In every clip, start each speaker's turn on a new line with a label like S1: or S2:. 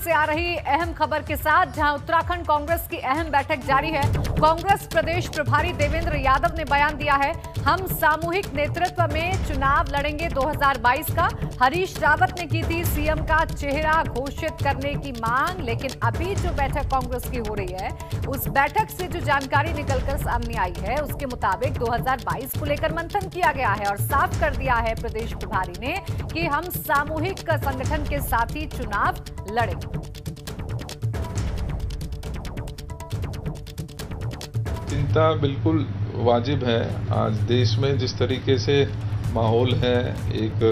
S1: से आ रही अहम खबर के साथ, जहां उत्तराखंड कांग्रेस की अहम बैठक जारी है। कांग्रेस प्रदेश प्रभारी देवेंद्र यादव ने बयान दिया है, हम सामूहिक नेतृत्व में चुनाव लड़ेंगे 2022 का। हरीश रावत ने की थी सीएम का चेहरा घोषित करने की मांग, लेकिन अभी जो बैठक कांग्रेस की हो रही है, उस बैठक से जो जानकारी निकलकर सामने आई है, उसके मुताबिक 2022 को लेकर मंथन किया गया है और साफ कर दिया है प्रदेश प्रभारी ने कि हम सामूहिक संगठन के साथ ही चुनाव लड़ेंगे।
S2: चिंता बिल्कुल वाजिब है। आज देश में जिस तरीके से माहौल है, एक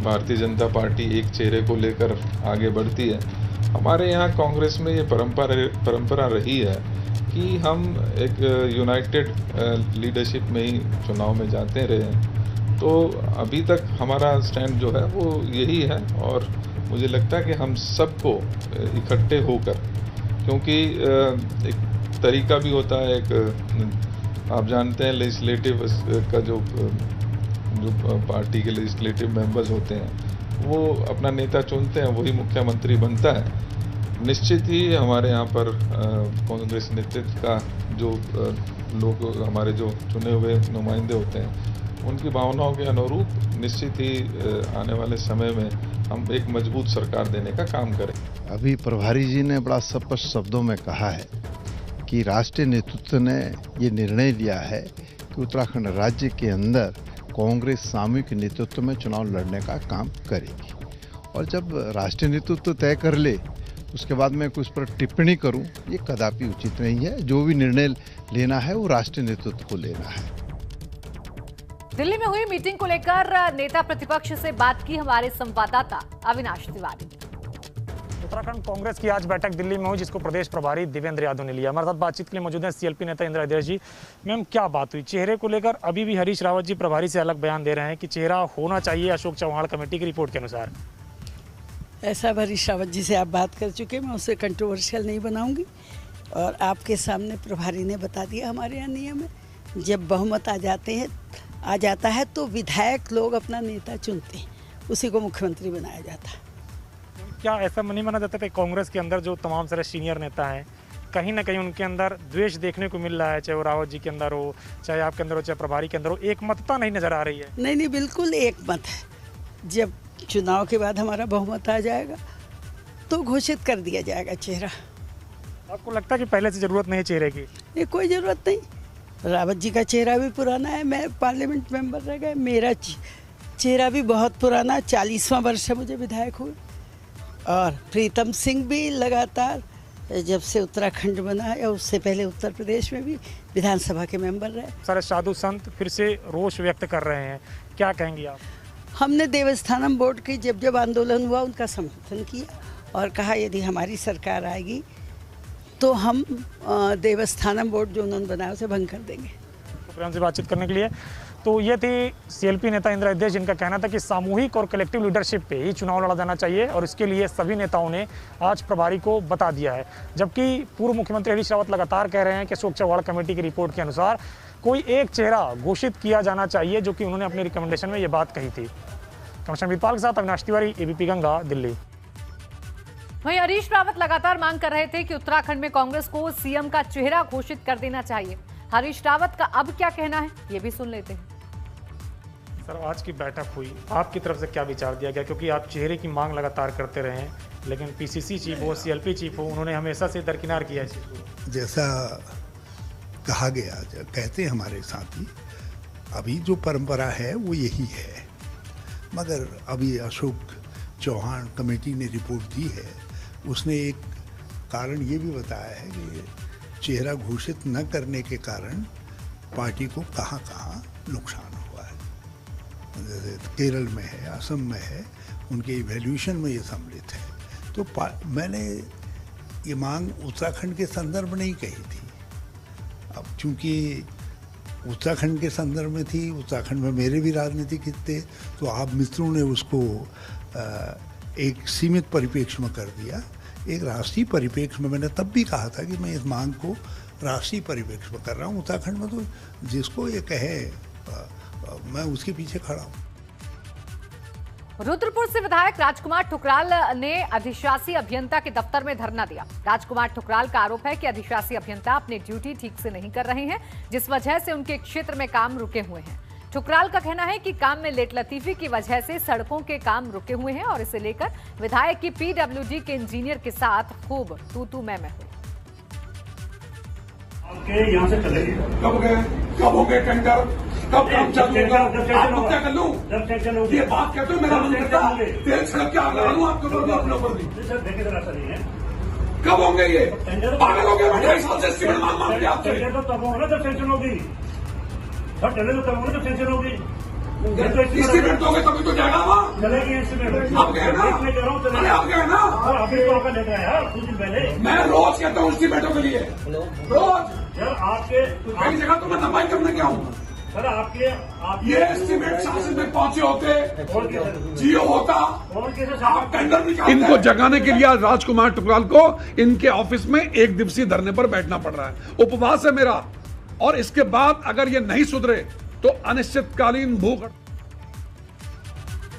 S2: भारतीय जनता पार्टी एक चेहरे को लेकर आगे बढ़ती है। हमारे यहाँ कांग्रेस में ये परंपरा रही है कि हम एक यूनाइटेड लीडरशिप में ही चुनाव में जाते रहे। तो अभी तक हमारा स्टैंड जो है वो यही है और मुझे लगता है कि हम सबको इकट्ठे होकर, क्योंकि एक तरीका भी होता है, एक आप जानते हैं लेजिस्लेटिव का जो पार्टी के लेजिस्लेटिव मेंबर्स होते हैं वो अपना नेता चुनते हैं, वही मुख्यमंत्री बनता है। निश्चित ही हमारे यहाँ पर कांग्रेस नेतृत्व का जो लोग, हमारे जो चुने हुए नुमाइंदे होते हैं, उनकी भावनाओं के अनुरूप निश्चित ही आने वाले समय में हम एक मजबूत सरकार देने का काम करें।
S3: अभी प्रभारी जी ने बड़ा स्पष्ट शब्दों में कहा है कि राष्ट्रीय नेतृत्व ने ये निर्णय लिया है कि उत्तराखंड राज्य के अंदर कांग्रेस सामूहिक नेतृत्व में चुनाव लड़ने का काम करेगी। और जब राष्ट्रीय नेतृत्व तय कर ले, उसके बाद मैं कुछ पर टिप्पणी करूं, ये कदापि उचित नहीं है। जो भी निर्णय लेना है वो राष्ट्रीय नेतृत्व को लेना है।
S1: दिल्ली में हुई मीटिंग को लेकर नेता प्रतिपक्ष से बात की हमारे संवाददाता अविनाश तिवारी।
S4: उत्तराखंड कांग्रेस की आज बैठक दिल्ली में हुई, जिसको प्रदेश प्रभारी देवेंद्र यादव ने लिया। हमारे साथ बातचीत के लिए मौजूद हैं सीएलपी नेता इंदिरा हृदय जी। मैम, क्या बात हुई? चेहरे को लेकर अभी भी हरीश रावत जी प्रभारी से अलग बयान दे रहे हैं कि चेहरा होना चाहिए अशोक चौहान कमेटी की रिपोर्ट के अनुसार।
S5: ऐसा हरीश रावत जी से आप बात कर चुके, मैं उसे कंट्रोवर्शियल नहीं बनाऊंगी और आपके सामने प्रभारी ने बता दिया। हमारे यहाँ नियम है, जब बहुमत आ जाता है तो विधायक लोग अपना नेता चुनते हैं, उसी को मुख्यमंत्री बनाया जाता है।
S4: क्या ऐसा नहीं माना जाता कि कांग्रेस के अंदर जो तमाम सारे सीनियर नेता हैं, कहीं ना कहीं उनके अंदर द्वेष देखने को मिल रहा है, चाहे वो रावत जी के अंदर हो, चाहे आपके अंदर हो, चाहे प्रभारी के अंदर हो, एक मतता नहीं नजर आ रही है?
S5: नहीं, बिल्कुल एक मत है। जब चुनाव के बाद हमारा बहुमत आ जाएगा तो घोषित कर दिया जाएगा चेहरा।
S4: आपको लगता है कि पहले से जरूरत नहीं चेहरे की?
S5: ये कोई ज़रूरत नहीं। रावत जी का चेहरा भी पुराना है, मैं पार्लियामेंट मेंबर रह गए, मेरा चेहरा भी बहुत पुराना, 40वां वर्ष है मुझे विधायक हुए। और प्रीतम सिंह भी लगातार जब से उत्तराखंड बना है, या उससे पहले उत्तर प्रदेश में भी विधानसभा के मेंबर रहे।
S4: सारे साधु संत फिर से रोष व्यक्त कर रहे हैं, क्या कहेंगी आप?
S5: हमने देवस्थानम बोर्ड की जब आंदोलन हुआ उनका समर्थन किया और कहा यदि हमारी सरकार आएगी तो हम देवस्थानम बोर्ड जो उन्होंने बनाया उसे भंग कर देंगे।
S4: प्रेम से बातचीत करने के लिए। तो ये थी सीएलपी नेता इंदिरा हृदय, जिनका कहना था कि सामूहिक और कलेक्टिव लीडरशिप पे ही चुनाव लड़ा जाना चाहिए और इसके लिए सभी नेताओं ने आज प्रभारी को बता दिया है। जबकि पूर्व मुख्यमंत्री हरीश रावत लगातार कह रहे हैं कि अशोक चौहान कमेटी की रिपोर्ट के अनुसार कोई एक चेहरा घोषित किया जाना चाहिए, जो कि उन्होंने अपने रिकमेंडेशन में ये बात कही थी। कमिश्नर वीरपाल के साथ अविनाश तिवारी, एबीपी गंगा, दिल्ली।
S1: वहीं हरीश रावत लगातार मांग कर रहे थे कि उत्तराखंड में कांग्रेस को सीएम का चेहरा घोषित कर देना चाहिए। हरीश रावत का अब क्या कहना है, ये भी सुन लेते हैं।
S4: सर, आज की बैठक हुई, आपकी तरफ से क्या विचार दिया गया? क्योंकि आप चेहरे की मांग लगातार करते रहे हैं, लेकिन पीसीसी चीफ हो, सीएलपी चीफ हो, उन्होंने हमेशा से दरकिनार किया है इस चीज़ को।
S6: जैसा कहा गया, कहते हैं हमारे साथी, अभी जो परंपरा है वो यही है। मगर अभी अशोक चौहान कमेटी ने रिपोर्ट दी है, उसने एक कारण ये भी बताया है कि चेहरा घोषित न करने के कारण पार्टी को कहाँ कहाँ नुकसान हुआ है। जैसे केरल में है, असम में है, उनके इवैल्यूएशन में ये सम्मिलित है। तो मैंने ये मांग उत्तराखंड के संदर्भ में नहीं कही थी। अब चूंकि उत्तराखंड के संदर्भ में थी, उत्तराखंड में मेरे भी राजनीतिक हित थे, तो आप मित्रों ने उसको एक सीमित परिप्रेक्ष्य में कर दिया। एक राष्ट्रीय परिप्रेक्ष्य में मैंने तब भी कहा था कि मैं इस मांग को राष्ट्रीय परिप्रेक्ष्य में कर रहा हूँ। उत्तराखंड में तो जिसको ये कहे मैं उसके पीछे खड़ा हूँ।
S1: रुद्रपुर से विधायक राजकुमार ठुकराल ने अधिशासी अभियंता के दफ्तर में धरना दिया। राजकुमार ठुकराल का आरोप है कि अधिशासी अभियंता अपनी ड्यूटी ठीक से नहीं कर रहे हैं, जिस वजह से उनके क्षेत्र में काम रुके हुए हैं। ठुकराल का कहना है कि काम में लेटलतीफी की वजह से सड़कों के काम रुके हुए हैं और इसे लेकर विधायक की पीडब्ल्यूडी के इंजीनियर के साथ खूब तू मैं हुई।
S7: यहाँ से चले
S8: कब हो गए टेंडर, कब काम चालू होगा? आप क्या कर लूं?
S7: जब सेक्शन होगी
S8: ये बात कहते हो, मेरा मन करता है तेल छिड़क के आग लगा लूं आपके ऊपर भी, अपने ऊपर भी।
S7: सर देखे जरा सर, ये
S8: कब होंगे ये? पागल हो गए? 2.5 साल से एस्टीमेट मांग रहे आपसे।
S7: टेंडर तो तब होगा जब सेक्शन होगी सर, टेंडर तो तब होगा जब सेक्शन होगी।
S8: एस्टीमेट दोगे तभी तो जाएगा वहाँ।
S7: चलेगी एस्टीमेट,
S8: आप गए ना?
S7: मैं कह रहा हूँ चलेगी।
S8: आप गए ना?
S7: और अभी तो आपका लेकर आया कुछ दिन पहले।
S8: मैं रोज कहता हूँ एस्टीमेटों के लिए, रोज
S7: सर आपके
S8: कई जगह तो मैं दफाई करने गया हूँ।
S7: सर आपके
S8: ये एस्टीमेट शासन में पहुंचे होते,
S7: और कैसे
S8: जियो होता,
S7: और कैसे
S8: आप टेंडर निकालते।
S9: इनको जगाने के लिए आज राजकुमार ठुकराल को इनके ऑफिस में 1 दिवसीय धरने पर बैठना पड़ रहा है। उपवास है मेरा, और इसके बाद अगर ये नहीं सुधरे तो अनिश्चितकालीन भूख।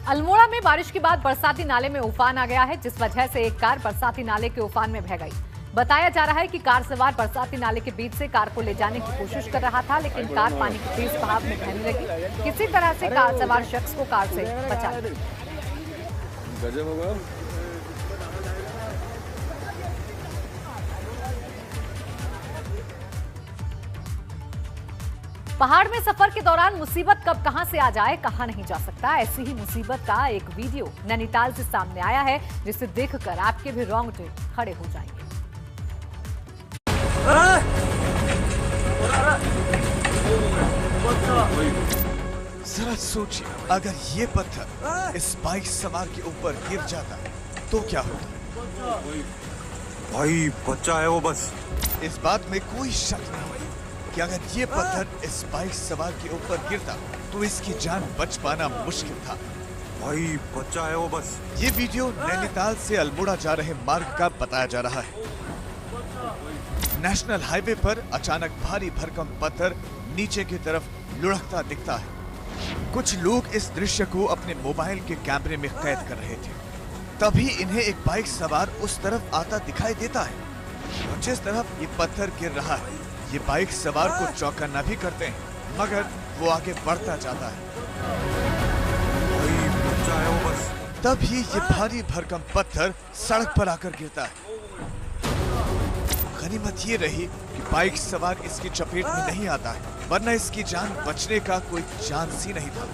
S1: अल्मोड़ा में बारिश के बाद बरसाती नाले में उफान आ गया है, जिस वजह से एक कार बरसाती नाले के उफान में बह गई। बताया जा रहा है कि कार सवार बरसाती नाले के बीच से कार को ले जाने की कोशिश कर रहा था, लेकिन कार पानी के तेज बहाव में बहने लगी। किसी तरह से कार सवार शख्स को कार से बचा लिया। पहाड़ में सफर के दौरान मुसीबत कब कहां से आ जाए कहा नहीं जा सकता। ऐसी ही मुसीबत का एक वीडियो नैनीताल से सामने आया है, जिसे देखकर आपके भी रोंगटे खड़े हो जाएंगे।
S10: जरा सोचिए, अगर ये पत्थर इस बाइक सवार के ऊपर गिर जाता तो क्या होता?
S11: भाई बच्चा है वो बस।
S10: इस बात में कोई शक नहीं कि अगर ये पत्थर इस बाइक सवार के ऊपर गिरता तो इसकी जान बच पाना मुश्किल था।
S11: भाई बच्चा है वो बस।
S10: ये वीडियो नैनीताल से अल्मोड़ा जा रहे मार्ग का बताया जा रहा है। नेशनल हाईवे पर अचानक भारी भरकम पत्थर नीचे की तरफ लुढ़कता दिखता है। कुछ लोग इस दृश्य को अपने मोबाइल के कैमरे में कैद कर रहे थे। तभी इन्हें एक बाइक सवार उस तरफ आता दिखाई देता है और जिस तरफ ये पत्थर गिर रहा है, ये बाइक सवार को चौकन्ना भी करते हैं, मगर वो आगे बढ़ता जाता है।
S11: भाई बच्चा है वो बस।
S10: तभी ये भारी भरकम पत्थर सड़क पर आकर गिरता है। गनीमत ये रही कि बाइक सवार इसकी चपेट में नहीं आता है, वरना इसकी जान बचने का कोई चांस ही नहीं था।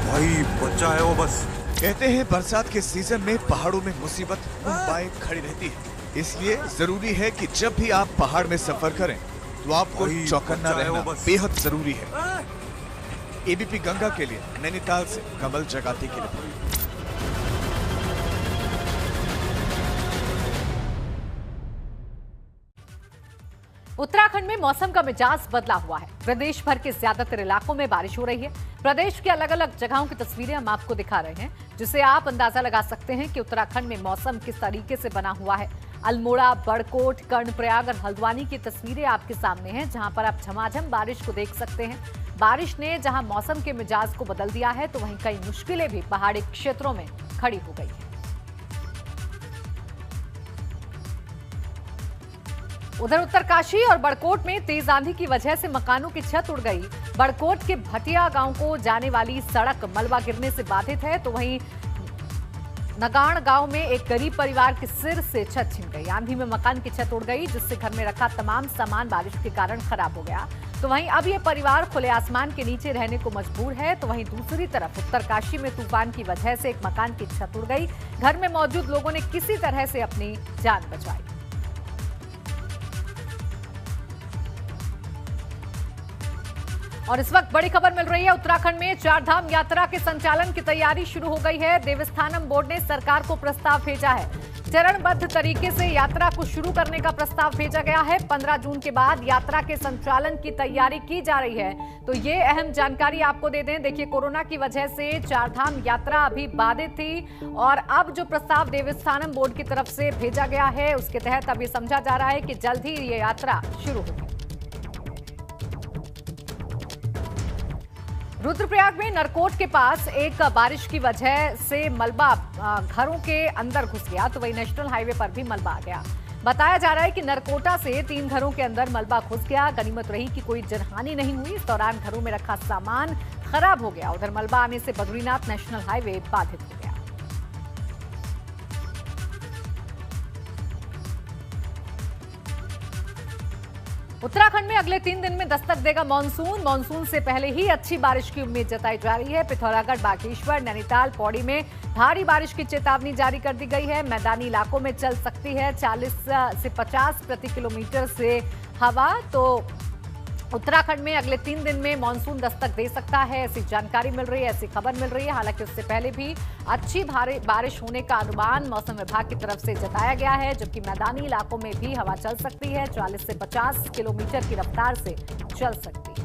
S11: भाई बच्चा है वो बस।
S10: कहते हैं बरसात के सीजन में पहाड़ों में मुसीबत मुंह खड़ी रहती है, इसलिए जरूरी है कि जब भी आप पहाड़ में सफर करें तो आपको चौकन्ना रहना बेहद जरूरी है। एबीपी गंगा के लिए नैनीताल से कमल जगाती की रिपोर्ट।
S1: उत्तराखंड में मौसम का मिजाज बदला हुआ है। प्रदेश भर के ज्यादातर इलाकों में बारिश हो रही है। प्रदेश के अलग अलग जगहों की तस्वीरें हम आपको दिखा रहे हैं, जिससे आप अंदाजा लगा सकते हैं कि उत्तराखंड में मौसम किस तरीके से बना हुआ है। अल्मोड़ा, बड़कोट, कर्णप्रयाग और हल्द्वानी की तस्वीरें आपके सामने हैं, जहां पर आप झमाझम बारिश को देख सकते हैं। बारिश ने जहां मौसम के मिजाज को बदल दिया है, तो वहीं कई मुश्किलें भी पहाड़ी क्षेत्रों में खड़ी हो गई है। उधर उत्तरकाशी और बड़कोट में तेज आंधी की वजह से मकानों की छत उड़ गई। बड़कोट के भटिया गांव को जाने वाली सड़क मलबा गिरने से बाधित है, तो वहीं नगाण गांव में एक गरीब परिवार के सिर से छत छिन गई। आंधी में मकान की छत उड़ गई, जिससे घर में रखा तमाम सामान बारिश के कारण खराब हो गया। तो वहीं अब ये परिवार खुले आसमान के नीचे रहने को मजबूर है। तो वहीं दूसरी तरफ उत्तरकाशी में तूफान की वजह से एक मकान की छत उड़ गई। घर में मौजूद लोगों ने किसी तरह से अपनी जान बचाई। और इस वक्त बड़ी खबर मिल रही है, उत्तराखंड में चारधाम यात्रा के संचालन की तैयारी शुरू हो गई है। देवस्थानम बोर्ड ने सरकार को प्रस्ताव भेजा है। चरणबद्ध तरीके से यात्रा को शुरू करने का प्रस्ताव भेजा गया है। 15 जून के बाद यात्रा के संचालन की तैयारी की जा रही है। तो ये अहम जानकारी आपको दे दें। देखिए, कोरोना की वजह से चारधाम यात्रा अभी बाधित थी, और अब जो प्रस्ताव देवस्थानम बोर्ड की तरफ से भेजा गया है, उसके तहत अब ये समझा जा रहा है कि जल्द ही ये यात्रा शुरू होगी। रुद्रप्रयाग में नरकोट के पास एक बारिश की वजह से मलबा घरों के अंदर घुस गया, तो वही नेशनल हाईवे पर भी मलबा आ गया। बताया जा रहा है कि नरकोटा से 3 घरों के अंदर मलबा घुस गया। गनीमत रही कि कोई जनहानि नहीं हुई। इस दौरान घरों में रखा सामान खराब हो गया। उधर मलबा आने से बद्रीनाथ नेशनल हाईवे बाधित हो गया। उत्तराखंड में अगले 3 दिन में दस्तक देगा मानसून। मानसून से पहले ही अच्छी बारिश की उम्मीद जताई जा रही है। पिथौरागढ़, बागेश्वर, नैनीताल, पौड़ी में भारी बारिश की चेतावनी जारी कर दी गई है। मैदानी इलाकों में चल सकती है 40 से 50 प्रति किलोमीटर से हवा। तो उत्तराखंड में अगले 3 दिन में मानसून दस्तक दे सकता है, ऐसी जानकारी मिल रही है, ऐसी खबर मिल रही है। हालांकि उससे पहले भी अच्छी भारी बारिश होने का अनुमान मौसम विभाग की तरफ से जताया गया है, जबकि मैदानी इलाकों में भी हवा चल सकती है, 40 से 50 किलोमीटर की रफ्तार से चल सकती है।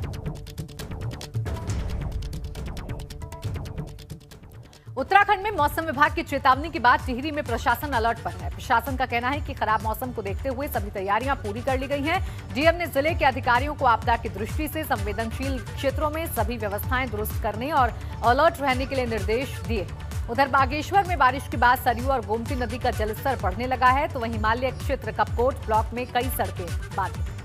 S1: उत्तराखंड में मौसम विभाग की चेतावनी के बाद टिहरी में प्रशासन अलर्ट पर है। प्रशासन का कहना है कि खराब मौसम को देखते हुए सभी तैयारियां पूरी कर ली गई हैं। डीएम ने जिले के अधिकारियों को आपदा की दृष्टि से संवेदनशील क्षेत्रों में सभी व्यवस्थाएं दुरुस्त करने और अलर्ट रहने के लिए निर्देश दिए। उधर बागेश्वर में बारिश के बाद सरयू और गोमती नदी का जलस्तर बढ़ने लगा है, तो वहीं हिमालय क्षेत्र कपकोट ब्लॉक में कई सड़कें बाधित।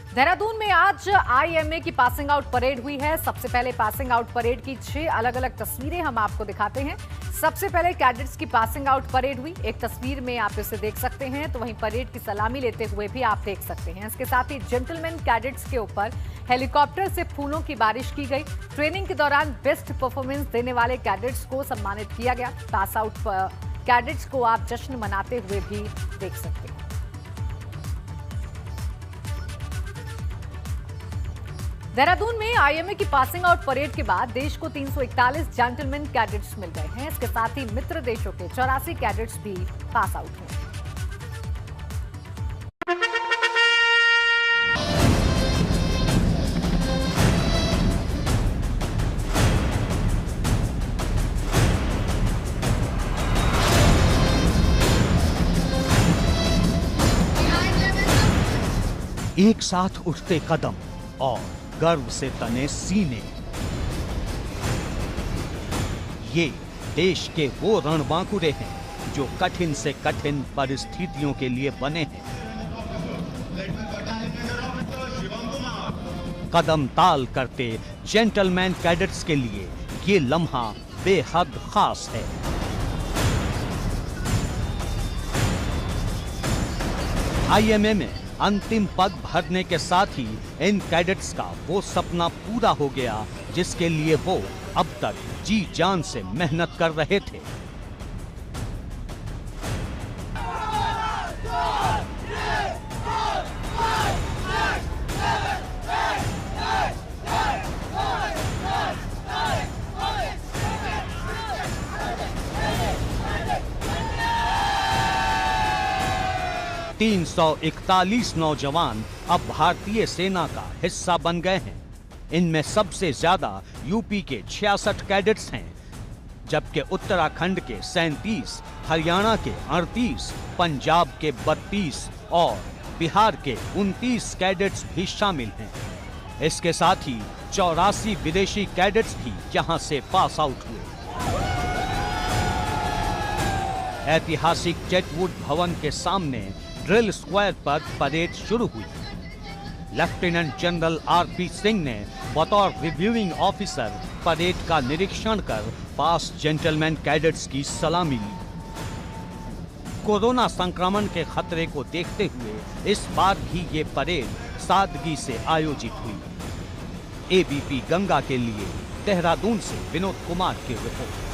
S1: देहरादून में आज आईएमए की पासिंग आउट परेड हुई है। सबसे पहले पासिंग आउट परेड की 6 अलग अलग तस्वीरें हम आपको दिखाते हैं। सबसे पहले कैडेट्स की पासिंग आउट परेड हुई, एक तस्वीर में आप इसे देख सकते हैं। तो वहीं परेड की सलामी लेते हुए भी आप देख सकते हैं। इसके साथ ही जेंटलमैन कैडेट्स के ऊपर हेलीकॉप्टर से फूलों की बारिश की गई। ट्रेनिंग के दौरान बेस्ट परफॉर्मेंस देने वाले कैडेट्स को सम्मानित किया गया। पास आउट कैडेट्स को आप जश्न मनाते हुए भी देख सकते हैं। देहरादून में आईएमए की पासिंग आउट परेड के बाद देश को 341 जेंटलमैन कैडेट्स मिल गए हैं। इसके साथ ही मित्र देशों के 84 कैडेट्स भी पास आउट हुए।
S12: एक साथ उठते कदम और गर्व से तने सीने, ये देश के वो रणबांकुरे हैं जो कठिन से कठिन परिस्थितियों के लिए बने हैं। कदम ताल करते जेंटलमैन कैडेट्स के लिए ये लम्हा बेहद खास है। आईएमए में अंतिम पद भरने के साथ ही इन कैडेट्स का वो सपना पूरा हो गया जिसके लिए वो अब तक जी जान से मेहनत कर रहे थे। तीन 341 नौजवान अब भारतीय सेना का हिस्सा बन गए हैं। इनमें सबसे ज्यादा यूपी के 66 कैडेट्स हैं, जबकि उत्तराखंड के 37, हरियाणा के 38, पंजाब के 32 और बिहार के 29 कैडेट्स भी शामिल हैं। इसके साथ ही 84 विदेशी कैडेट्स भी यहां से पास आउट हुए। ऐतिहासिक चेटवुड भवन के सामने ड्रिल स्क्वायर पर परेड शुरू हुई। लेफ्टिनेंट जनरल आरपी सिंह ने बतौर रिव्यूइंग ऑफिसर परेड का निरीक्षण कर पास जेंटलमैन कैडेट्स की सलामी ली। कोरोना संक्रमण के खतरे को देखते हुए इस बार भी ये परेड सादगी से आयोजित हुई। एबीपी गंगा के लिए देहरादून से विनोद कुमार की रिपोर्ट।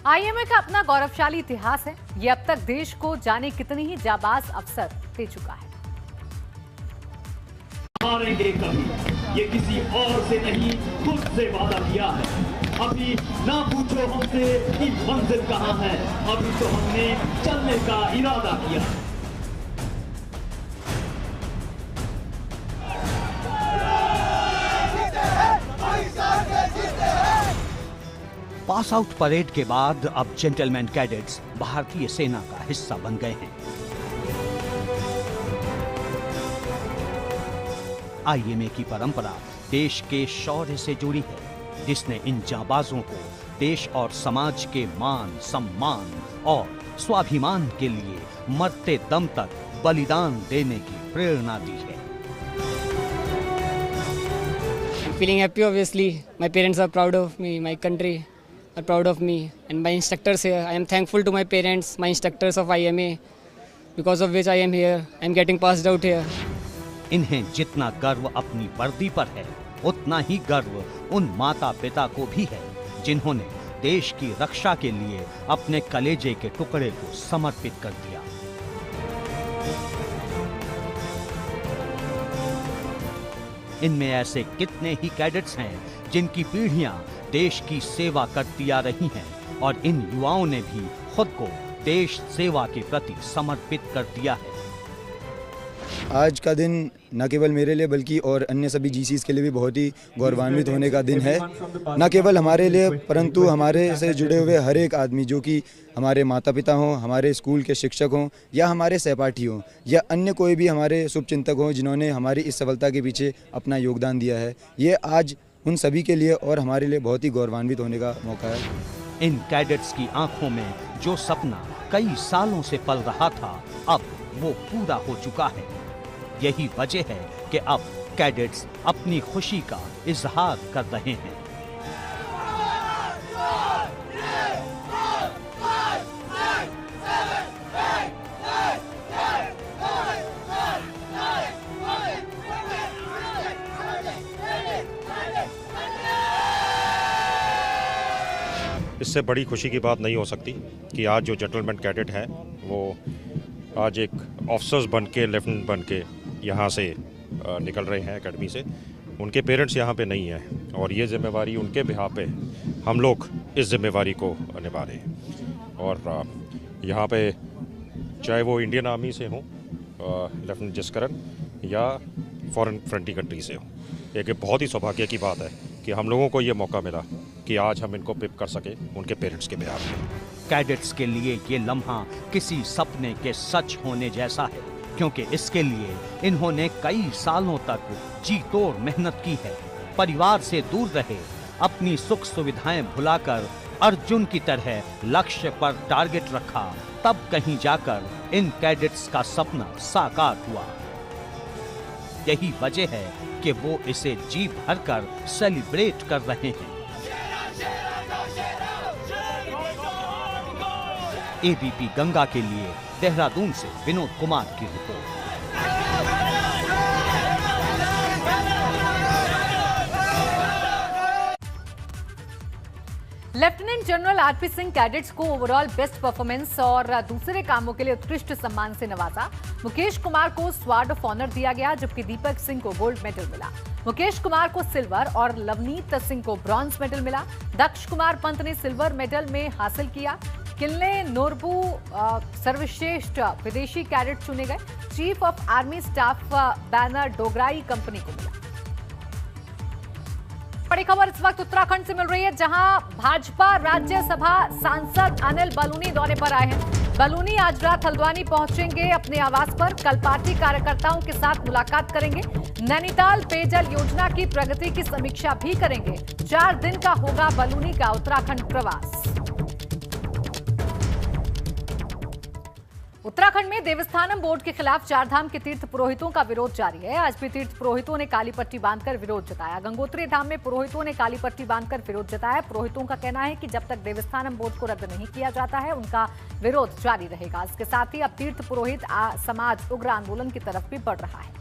S1: आईएमए का अपना गौरवशाली इतिहास है। ये अब तक देश को जाने कितने ही जाबाज अफसर दे चुका है।
S13: हारेंगे कभी, ये किसी और से नहीं खुद से वादा किया है। अभी ना पूछो हमसे कि मंजिल कहाँ है, अभी तो हमने चलने का इरादा किया।
S12: पास आउट परेड के बाद अब जेंटलमैन कैडेट्स भारतीय सेना का हिस्सा बन गए हैं। आईएमए की परंपरा देश के शौर्य से जुड़ी है, जिसने इन जांबाजों को देश और समाज के मान, सम्मान और स्वाभिमान के लिए मरते दम तक बलिदान देने की प्रेरणा दी है।
S14: Feeling happy, obviously. My parents are proud of me. My country are proud of me, and my instructors here. I am thankful to my parents, my instructors of IMA, because of which I am here. I am getting passed out here.
S12: इन्हें जितना गर्व अपनी वर्दी पर है, उतना ही गर्व उन माता पिता को भी है जिन्होंने देश की रक्षा के लिए अपने कलेजे के टुकड़े को समर्पित कर दिया। इनमें ऐसे कितने ही कैडेट्स हैं जिनकी पीढ़ियां देश की सेवा करती आ रही हैं और इन युवाओं ने भी खुद को देश सेवा के प्रति समर्पित कर दिया है।
S15: आज का दिन न केवल मेरे लिए बल्कि और अन्य सभी जीसीस के लिए भी बहुत ही गौरवान्वित होने का दिन है। न केवल हमारे लिए परंतु हमारे से जुड़े हुए हर एक आदमी, जो कि हमारे माता पिता हों, हमारे स्कूल के शिक्षक हों या हमारे सहपाठी हों या अन्य कोई भी हमारे शुभचिंतक हों जिन्होंने हमारी इस सफलता के पीछे अपना योगदान दिया है। ये आज उन सभी के लिए और हमारे लिए बहुत ही गौरवान्वित होने का मौका है।
S12: इन कैडेट्स की आंखों में जो सपना कई सालों से पल रहा था, अब वो पूरा हो चुका है। यही वजह है कि अब कैडेट्स अपनी खुशी का इजहार कर रहे हैं।
S16: इससे बड़ी खुशी की बात नहीं हो सकती कि आज जो जेंटलमैन कैडेट हैं वो आज एक ऑफिसर्स बन के, लेफ्टिनेंट बन के यहाँ से निकल रहे हैं एकेडमी से। उनके पेरेंट्स यहाँ पे नहीं हैं और ये जिम्मेवारी उनके बिहाफ पे हम लोग इस जिम्मेवारी को निभा रहे हैं। और यहाँ पे चाहे वो इंडियन आर्मी से हों, लेफ्टिनेंट जसकरण, या फॉरेन फ्रंटी कंट्री से हों, एक बहुत ही सौभाग्य की बात है कि हम लोगों को ये मौका मिला कि आज हम इनको पिप कर सके उनके पेरेंट्स के बिहाफ पे।
S12: कैडेट्स के लिए ये लम्हा किसी सपने के सच होने जैसा है, क्योंकि इसके लिए इन्होंने कई सालों तक जी तोड़ मेहनत की है। परिवार से दूर रहे, अपनी सुख सुविधाएं भुलाकर अर्जुन की तरह लक्ष्य पर टारगेट रखा, तब कहीं जाकर इन कैडेट्स का सपना साकार हुआ। यही वजह है कि वो इसे जी भरकर सेलिब्रेट कर रहे हैं। एबीपी गंगा के लिए देहरादून से विनोद कुमार की report.
S1: Lieutenant general RP Singh cadets को ओवरऑल बेस्ट परफॉर्मेंस और दूसरे कामों के लिए उत्कृष्ट सम्मान से नवाजा। मुकेश कुमार को स्वार्ड ऑफ ऑनर दिया गया, जबकि दीपक सिंह को गोल्ड मेडल मिला। मुकेश कुमार को सिल्वर और लवनीत सिंह को ब्रॉन्ज मेडल मिला। दक्ष कुमार पंत ने सिल्वर मेडल में हासिल किया। किल्ले नोरबू सर्वश्रेष्ठ विदेशी कैडेट चुने गए। Chief of army staff banner Dograi company को मिला। बड़ी खबर इस वक्त उत्तराखंड से मिल रही है, जहां भाजपा राज्यसभा सांसद अनिल बलूनी दौरे पर आए हैं। बलूनी आज रात हल्द्वानी पहुंचेंगे अपने आवास पर। कल पार्टी कार्यकर्ताओं के साथ मुलाकात करेंगे। नैनीताल पेयजल योजना की प्रगति की समीक्षा भी करेंगे। 4 दिन का होगा बलूनी का उत्तराखंड प्रवास। उत्तराखंड में देवस्थानम बोर्ड के खिलाफ चारधाम के तीर्थ पुरोहितों का विरोध जारी है। आज भी तीर्थ पुरोहितों ने काली पट्टी बांधकर विरोध जताया। गंगोत्री धाम में पुरोहितों ने काली पट्टी बांधकर विरोध जताया। पुरोहितों का कहना है कि जब तक देवस्थानम बोर्ड को रद्द नहीं किया जाता है, उनका विरोध जारी रहेगा। इसके साथ ही अब तीर्थ पुरोहित समाज उग्र आंदोलन की तरफ भी बढ़ रहा है।